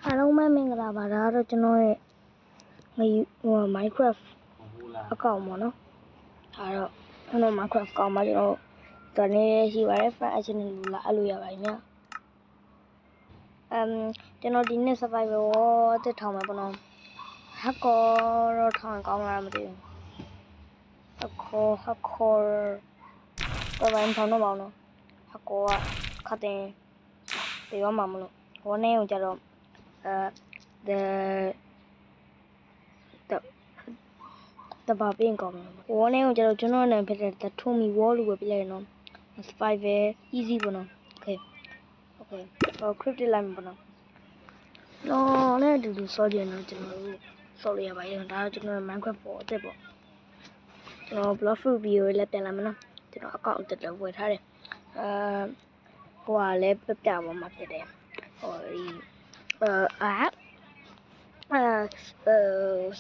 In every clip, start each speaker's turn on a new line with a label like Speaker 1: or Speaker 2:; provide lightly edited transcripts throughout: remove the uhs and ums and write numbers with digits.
Speaker 1: အားလုံးပဲမင်္ဂလာပါဒါကတော့ကျွန်တော်ရဲ့Minecraft အကောင့်ပေါ့နော်အဲ့တော့ကျွန်တော် Minecraft အကောင့်မှာကျွန်တော်ဒါနေရှိပါတယ် fan action တွေလာအပ်လို့ရပါတယ်များကျွန်တော်ဒီနေ့ survival အသက်ထောင်မှာပေါ့နော်ဟက်ကောတော့ထောင်ကောင်းလားမသိဘူးဟက်ကောတော့ဘာမှထောင်တော့မအောင်နော်ဟက်ကောကခတ်တင်ပြေးရမှာမလို့ဟိုနေ့ကကြတော့the barbarian ကောင်းတယ်ဟိုနေ့ကကျတော့ကျွန်တော်နဲ့ဖြစ်တဲ့ the Tommy Wall လို့ပဲပြလိုက်ရနော် survival easy ပေါ့နော် okay ဟို cryptic လိုက်မှာပေါ့နော်တော့လည်းအတူတူစောကြည့်နော်ကျွန်တော်တို့စောလို့ရပါရဲ့ဒါကကျွန်တော် Minecraft ပေါ်အသက်ပေါ့ကျွန်တော် block fruit video လည်းပြန်လာမယ်နော်ကျွန်တော်အကောင့်တက်တော့ဝယ်ထားတယ်ဟိုကလည်းပြပြပေါ်မှာဖြစ်တယ်ဟိုဒီ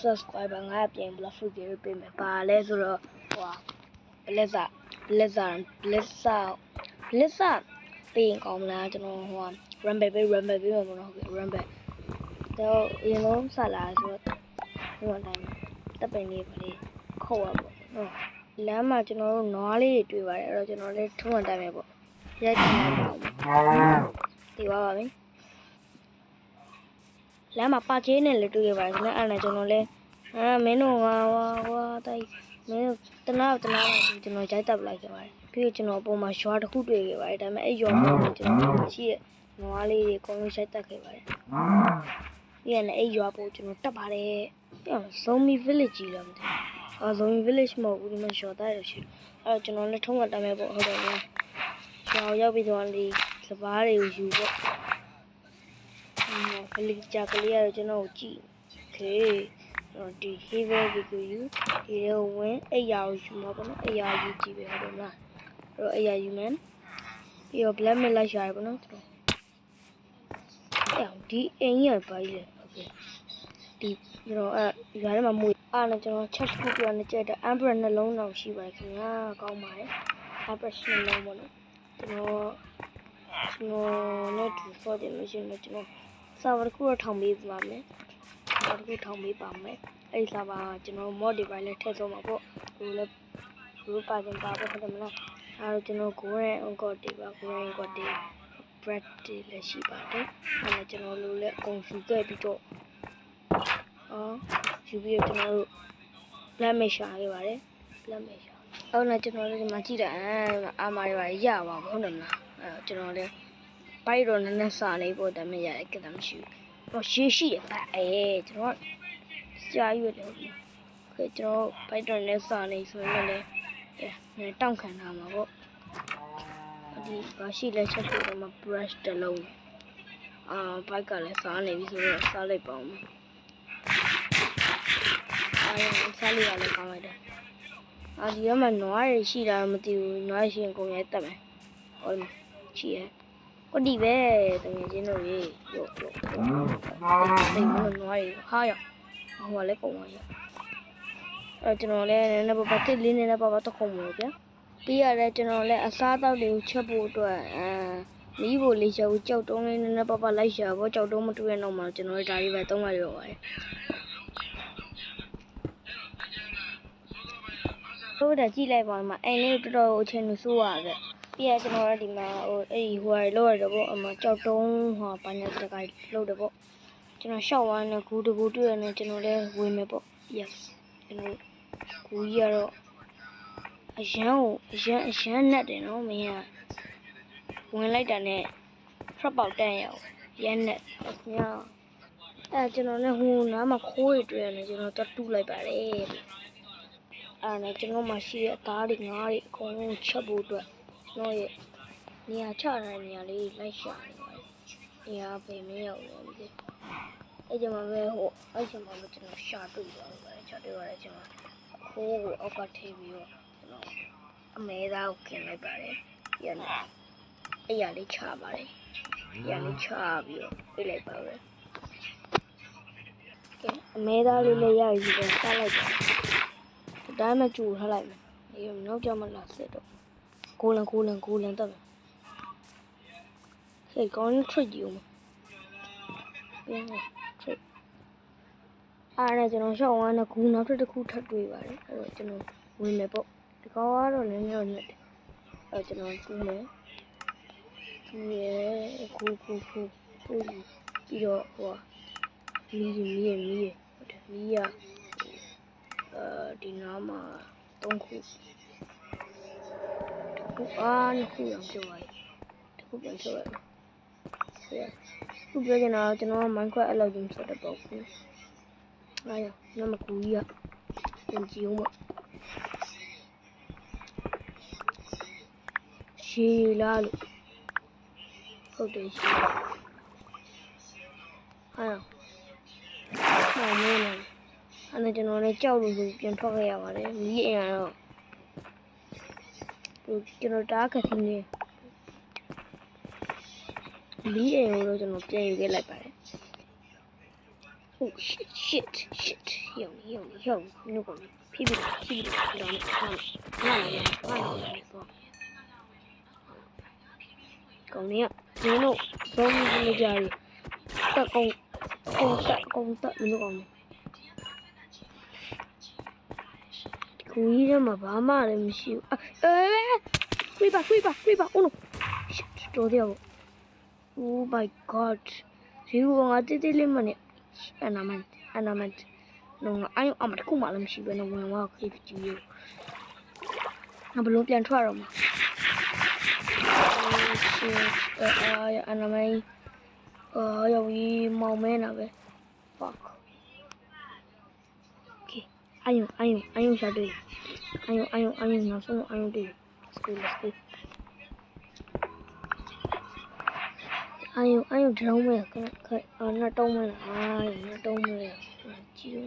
Speaker 1: subscriber ငါပြင် block fruit video ပေးမယ်ပါလဲဆိုတော့ဟိုလက်စာပေးရင်ကောင်းမလားကျွန်တော်ဟို rumble ပေးမှာပေါ့နော်ဟုတ်ကဲ့ rumble တော့you know ဆက်လာဆိုတော့ဒီမှာတိုင်းတပ်ပင်လေးပါလေခုတ်ရပေါ့နော်လမ်းမှာကျွန်တော်တို့နွားလေးတွေတွေ့ပါတယ်အဲ့တော့ကျွန်တော်လည်းထုံးဝတိုင်းပဲပေါ့ရိုက်ချင်လိုက်ပါဦးဒီပါပါပြီလမ်းမှာပါချေးနဲ့လည်းတွေ့ရပါတယ်ခင်ဗျအဲ့ဒါကျွန်တော်လည်းမင်းတို့ဟွာတိုက်မင်းတို့တနာကျွန်တော်ရိုက်တပ်လိုက်ခဲ့ပါတယ်ပြီးတော့ကျွန်တော်အပေါ်မှာရွာတစ်ခုတွေ့ခဲ့ပါတယ်ဒါပေမဲ့အဲ့ရွာမှာကျွန်တော်ရှိတဲ့နွားလေးတွေအကုန်လုံးရိုက်တပ်ခဲ့ပါတယ်ပြီးရင်အဲ့ရွာပေါ်ကျွန်တော်တက်ပါတယ်zombie village ကြီးလားမသိဘူးzombie village မဟုတ်ဘူးဒီမှာရွာသားတွေရှိအဲ့တော့ကျွန်တော်လည်းထုံးဝတိုင်းပဲပေါ့ဟုတ်တယ်ဗျာရွာရောက်ပြီးတော့ဒီစပားတွေကိုယူပေါ့ကလေးကြကလေးရတော့ကျွန်တော်ကိုကြည့်ခေဒီ heaven ကိုယူဒီတော့ဝင်အိယာကိုယူမှာပေါ့နော်အိယာယူကြည့်ပဲဟုတ်တယ်မလားအဲ့တော့အိယာယူမယ်ပြီးတော့ black metal လိုက်ရှာရပေါ့နော်ဒီအိမ်ကြီးကပါကြီးလေโอเคဒီကျွန်တော်ရွာထဲမှာမွေအားနဲ့ကျွန်တော် chest ခုပြနဲ့ကြက်တဲ့ umbrella နှလုံးတောင်ရှိပါတယ်ခင်ဗျာကောင်းပါတယ် umbrella နှလုံးပေါ့နော်ကျွန်တော်နဲ့တူဆော့တယ်လို့ရှိရင်ကျွန်တော်စာဝတ်ခုတော့ထောင်ပေးပါမယ်စာဝတ်ခုထောင်ပေးပါမယ်အဲ့စာပါကျွန်တော် mod တွေပိုင်းလည်းထည့်ဆုံးမှာပေါ့ဒီလည်းဒီပါကြင်ပါပေါ့ဟုတ်တယ်မလားအဲ့တော့ကျွန်တော်ကိုယ်ရဲ့ encore တွေပါကိုယ်ရဲ့ encore တွေ bread တွေလည်းရှိပါတယ်အဲ့ဒါကျွန်တော်တို့လည်းအကုန်ယူခဲ့ပြီးတော့ယူပြီးတော့ကျွန်တော်တို့ black metal ရှာခဲ့ပါတယ် black metal ရှာအဲ့တော့ကျွန်တော်လည်းဒီမှာကြည့်တယ်အာမာတွေပါရပါဘူးဟုတ်တယ်မလားအဲ့တော့ကျွန်တော်လည်းဘိုက်တော့နည်းနည်းစာနေဖို့တမရရကတမ်းမရှိဘူးရှိရပါကျွန်တော်ကြာရွတ်တယ်ခေကျွန်တော်ဘိုက်တော့လည်းစာနေဆိုရင်လည်းတောင့်ခံထားမှာပေါ့ဒီဘာရှိလဲချက်ဖို့တော့ brush တစ်လုံးဘိုက်ကလည်းစားနေပြီဆိုတော့စားလိုက်ပါဦးစားလိုက်ရလဲကောင်းလိုက်တယ်ဒီကမှာနွားရရှိတာမသိဘူးနွားရှိရင်ကုန်ရိုက်တက်မယ်ဟောရှိရကိုဒီပဲတကယ်ချင်းတို့ရေရောတိတ်မလို့နွားရဟာရဟိုလည်းကုန်သွားရကျွန်တော်လည်းနည်းနည်းပါတစ်လေးနည်းနည်းပါတခုံမို့ဗျာပြီးရတယ်ကျွန်တော်လည်းအစားအသောက်တွေကိုချက်ဖို့အတွက်မီးဖို့လေးချက်ကိုကြောက်တုံးလေးနည်းနည်းပါလိုက်ရှာဖို့ကြောက်တုံးမတွေ့ရတော့မှကျွန်တော်တို့ဒါတွေပဲသုံးရတော့ပါတယ်တို့ဒါကြည့်လိုက်ပါမှာအိမ်လေးတော်တော်အချိန်လို့ဆိုးရခဲ့ပြီးရကျွန်တော်တို့ဒီမှာဟိုအဲ့ဒီဟိုဟာလောက်ရတော့ပေါ့အမကြောက်တုံးဟောဘာညာတကလောက်တော့ပေါ့ကျွန်တော်ရှောက်ဝမ်းနဲ့ဂူတကူတွေ့ရတယ်ကျွန်တော်လည်းဝင်မယ်ပေါ့ yes ကျွန်တော်ဂူကြီးကတော့အရန်နဲ့တယ်နော်မင်းကဝင်လိုက်တာနဲ့ဖရက်ပေါက်တန်းရအောင်ရန်နဲ့ညကျွန်တော်လည်းဟိုနားမှာခိုးရတွေ့ရတယ်ကျွန်တော်တော့တူးလိုက်ပါတယ်နဲ့ကျွန်တော်မှရှိတဲ့အသားတွေငါးတွေအကုန်လုံးချက်ဖို့အတွက်ကျွန်တော်ရဲ့နေရာချတဲ့နေရာလေးလိုက်ရှာနေပါတယ်နေရာပဲမရောက်တော့ဘူးအဲ့ကျမှပဲဟိုအဲ့ကျမှပဲကျွန်တော်ရှာတွေ့သွားပါတယ်ရှာတွေ့ရတယ်ကျွန်တော်ခိုးကိုအောက်ကထိပြီးတော့ကျွန်တော်အမဲသားကိုกินလိုက်ပါတယ်ပြန်လာအဲ့ရလေးချပါတယ်ရလေးချပြီးတော့ပြလိုက်ပါပဲကဲအမဲသားလေးလည်းရယူတော့စားလိုက်ပါဒါမှကြိုထားလိုက်မယ်အေးနောက်ကြမလာစစ်တော့ကိုလန်တက်မယ်ဟဲ့ကောင်းထရစ်ယူမ ပြန်ထိတ်အားနဲ့ကျွန်တော်ရှောက်ဝမ်းနဲ့ကူနောက်တစ်ခုထပ်တွေ့ပါတယ်အဲ့တော့ကျွန်တော်ဝင်မယ်ပေါ့ဒီကောင်ကတော့နည်းနည်းတော့ညက်တယ်အဲ့ကျွန်တော်ကူးမယ်ကူးရဲကူးပြီးတော့ဟိုမီးဟုတ်တယ်မီးရဒီနားမှာ3ခုနှစ်ခုအောင်ပြောပါရဲ့တစ်ခုပြန်ပြောလိုက်ခုပြောချင်တာကျွန်တော် Minecraft အဲ့လိုကြီးဆိုတော့ပေါ့ဘူးအားရနမကူကြီးပြန်ကြည့်အောင်ပေါ့ရှည်လားလို့ဟုတ်တယ်ရှည်အားရမောင်မေးနေအဲ့ဒါကျွန်တော်လည်းကြောက်လို့ပြန်ထွက်ခဲ့ရပါတယ်မီးအိမ်ကတော့ကျွန်တော်တားခက်သေးတယ်မီးအိမ်ကိုတော့ကျွန်တော်ပြန်ယူခဲ့လိုက်ပါတယ် Oh shit ရောက်နေတော့ဖိပြီးတော့ကောင်းနေရဒီလိုဇုံးနေကြရတက်ကုန်းတက်မလို့ကောင်းနေကူကြီးထဲမှာဘာမှလည်းမရှိဘူးခွေးပါ oh no shit တော်တယ် Oh my god ဒီကောင်ကတိလေးမနဲ့အနာမန်နော်အယုံအမတခုမှလည်းမရှိပဲနော်ဝင်သွားခေးကြည့်ရငါဘလုံးပြန်ထွက်တော့မှာအနာမန်ရောက်ကြီးမောင်မဲနာပဲ fuck okay အယုံရှာတွေ့အယုံနောက်ဆုံးအယုံတွေ့ let's go အယုံဒရုံးမဲ့နှစ်တုံးမဲ့နှစ်တုံးမဲ့ကြည့်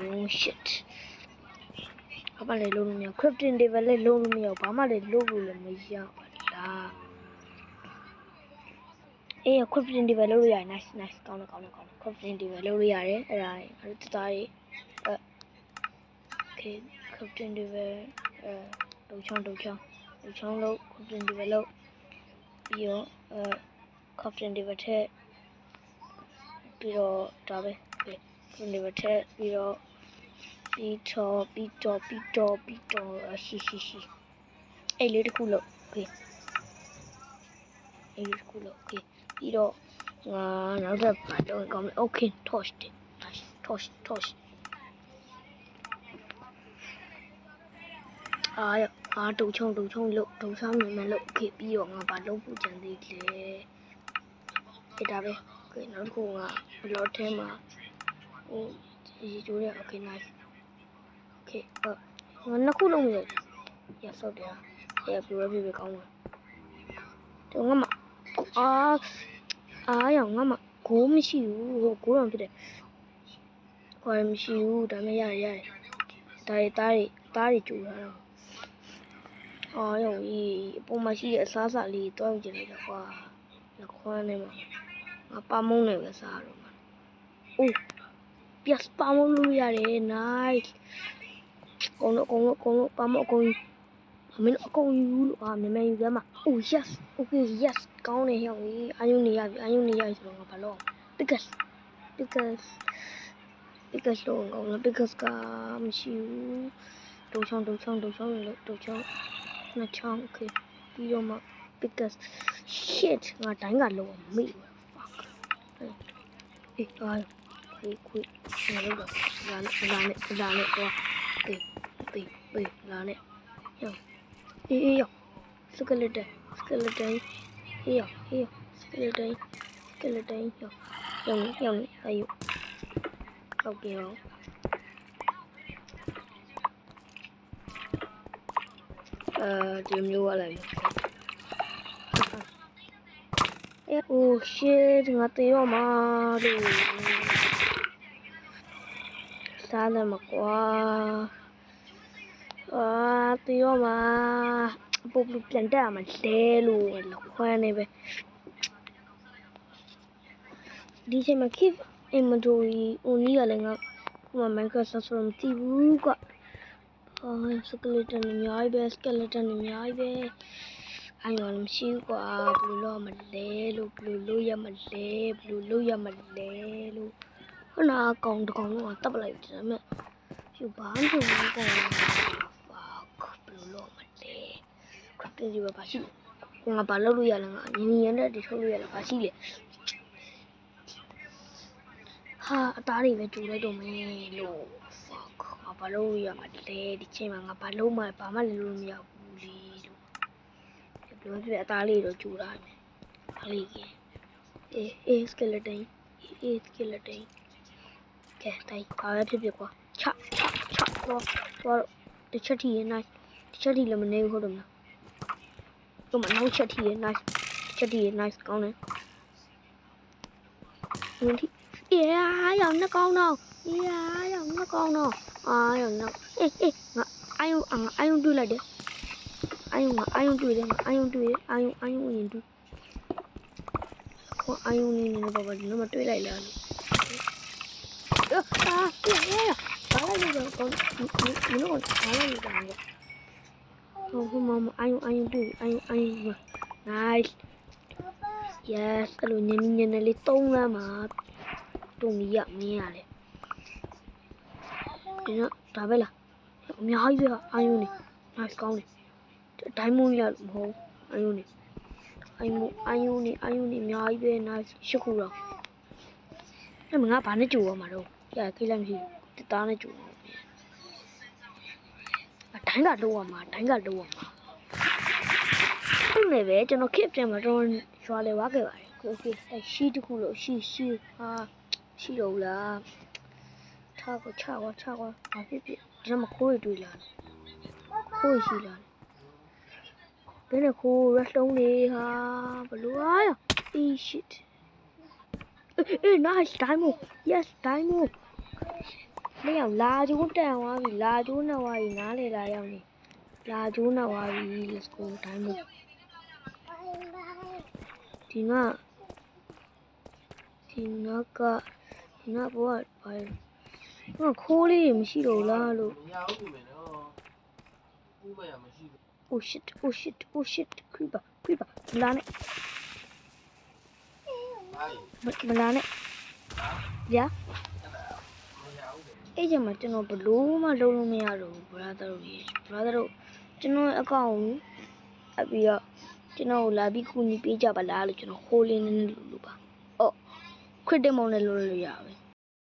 Speaker 1: ဦး shit ဘာမှလည်းလုံးလို့မရ crafting table လည်းလုံးလို့မရဘာမှလည်းလုံးလို့လည်းမရပါလားအေး crafting table လုံးလို့ရတယ် nice ကောင်းတယ် crafting table လုံးလို့ရတယ်အဲ့ဒါတသားရေးokay crafting table တုံချောင်းလုံး crafting table လုံးပြီးတော့crafting table ထက်ပြီးတော့ဒါပဲ crafting table ထက်ပြီးတော့ရှိအဲ့လေးတစ်ခုလို့ okay ပြီးတော့ငါနောက်တစ်ပတ်တော့ကောင်းမယ် okay torchတုံချောင်းလို့တုံချောင်းမြင်လို့ okay ပြီးတော့ငါဘာလုပ်ဖို့ကြံသေးလဲအဲ့ဒါပဲ okay နောက်တစ်ခုကဘလော့ထဲမှာဒီကျိုးရ okay nice okay ငါနှစ်ခုလုံးရဆောက်တယ်အဲ့ပြည့်ပဲကောင်းတယ်တော့ငါမရောင်ငါမဂိုးမရှိဘူးဟိုဂိုးတော့ဖြစ်တယ်ခွာမရှိဘူးဒါမဲ့ရတယ်ဒါတွေကျူလာတော့ရောင်ကြီးအပေါ်မှာရှိတဲ့အစားအစာလေးတွားကြည့်လိုက်တော့ကွာလက်ခွန်းထဲမှာငါပါမုန်းနေပဲစားတော့မှာအိုးပြတ်ပါမုန်းလို့ရတယ် nice ကုန်လို့ပါမုန်းအကုန်မင်းအကုန်ယူလို့မြန်ယူကြမှာ oh yes okay yes ကောင်းတယ်ဟောင်းကြီးအာယုံနေရဆိုတော့ငါဘာလို့ because တော့ကောင်းလား because ကမရှိဘူးတုံချောင်းလို့တုံချောင်းနှစ်ချောင်း okay ပြီးတော့မှ because shit ငါတိုင်းကလုံးဝမေ့ပါ fuck အေးခွေးငါလို့လာနဲ့ကွာအေးလာနဲ့ယောskeleton ယော skeleton ယောအယုဟုတ်ကဲ့ရောဒီမျိုးကလည်းoh shit ငါတေးတော့မှာလို့စားတယ်မကွာတေးတော့မှာပုတ်ပြန်တက်ရမှာလဲလို့လက်ခွန်းနေပဲဒီချိန်မှာ keep inventory only ကလည်းငါခုမှ Minecraft ဆော့ဆိုမသိဘူးကွာskeleton အများကြီးပဲ အိုင်ရောမရှိကွာဘယ်လိုလုပ်မလဲလို့ဘယ်လိုလုပ်ရမလဲဘယ်လိုလုပ်ရမလဲလို့ဟနာကောင်တကောင်တော့တပ်ပလိုက်တယ်မဲ့ပြဘာမှမလုပ်ဘူးကောင် fuck ဘယ်လိုလုပ်မလဲခက်တယ်ဒီဘာရှိလဲငါဘာလုပ်လို့ရလဲငါညီညီရတဲ့ဒီထုတ်လို့ရလဲဘာရှိလဲဟာအသားတွေပဲကျူလိုက်တော့မယ်လို့ fuck ငါဘာလုပ်လို့ရမှာလဲဒီချိန်မှာငါဘာလုပ်မှဘာမှလည်းလုပ်လို့မရဘူးလေလို့ပြောပြအသားလေးတော့ကျူလာတယ်အားလေးကြီးအေး skeleton အေး skeleton ကဲတိုင်းဘာပဲဖြစ်ဖြစ်ကွာချတော့တစ်ချက်ထိရ nice တစ်ချက်ထိလည်းမနေဘူးဟုတ်တယ်မလားတော့မနောက်ချက်ထိရ nice ချက်ထိရ nice ကောင်းတယ်ဝင်ထိရောင်နှစ်ကောင်းတော့ရောင်နှစ်ကောင်းတော့ရောင်နှစ်အေးငါအာယုံတွေ့လိုက်တယ်အာယုံတွေ့တယ်ငါအာယုံတွေ့တယ်အာယုံရင်တွေ့အာယုံနေနေဘာဒီမှာတွေ့လိုက်လားလို့ဘာလိုက်လို့ကောင်းမင်းတို့ဘာလိုက်လို့ကောင်းလဲဟိုမအာယုံတွေ့အာယုံ nice yes အဲ့လိုညနေလေး3လမ်းမှာတုံကြီးရမင်းရတယ်ဒီတော့ဒါပဲလားအများကြီးပဲအာယုံနေ nice ကောင်းတယ်ဒိုင်းမွန်ရမဟုတ်အာယုံနေအာယုံနေအများကြီးပဲ nice 8ခုတော့အဲ့ငါဘာနဲ့ကြိုရမှာတော့ကြာခိလိုက်မရှိဘူးတားနဲ့ကြိုရမှာဒိုင်းကတော့ရမှာဟုတ်နေပဲကျွန်တော်ခစ်ပြန်မှာတော့ရွာလေဝါခဲ့ပါတယ်โอเคအဲ့ရှိတခုလို့ရှိဟာရှိတော့လားထားကိုချကွာဘာဖြစ်ဒီမှာခိုးရတွေ့လားခိုးရှိလားဘယ်နဲ့ခိုးရက်လုံးလေးဟာဘလို့အားရ shit nice diamond yes diamond မင်းလာကျိုးတန်သွားပြီလာကျိုးနဲ့ဝါရီနားလေလာရောက်နေလာကျိုးနဲ့ဝါရီ let's go diamond ဒီငါဘောဘာခိုးလေးမရှိတော့လားလို့ oh shit creeper မလာနဲ့ဗျာအဲ့ကြမှာကျွန်တော်ဘလို့မှလုံးလို့မရတော့ဘူး brother တို့ကျွန်တော်အကောင့်အပြီးတော့ကျွန်တော်လာပြီးကူညီပေးကြပါလားလို့ကျွန်တော်ဟိုးလေးနဲ့လို့ပါအော် credit မောင်းနဲ့လို့ရပါပဲ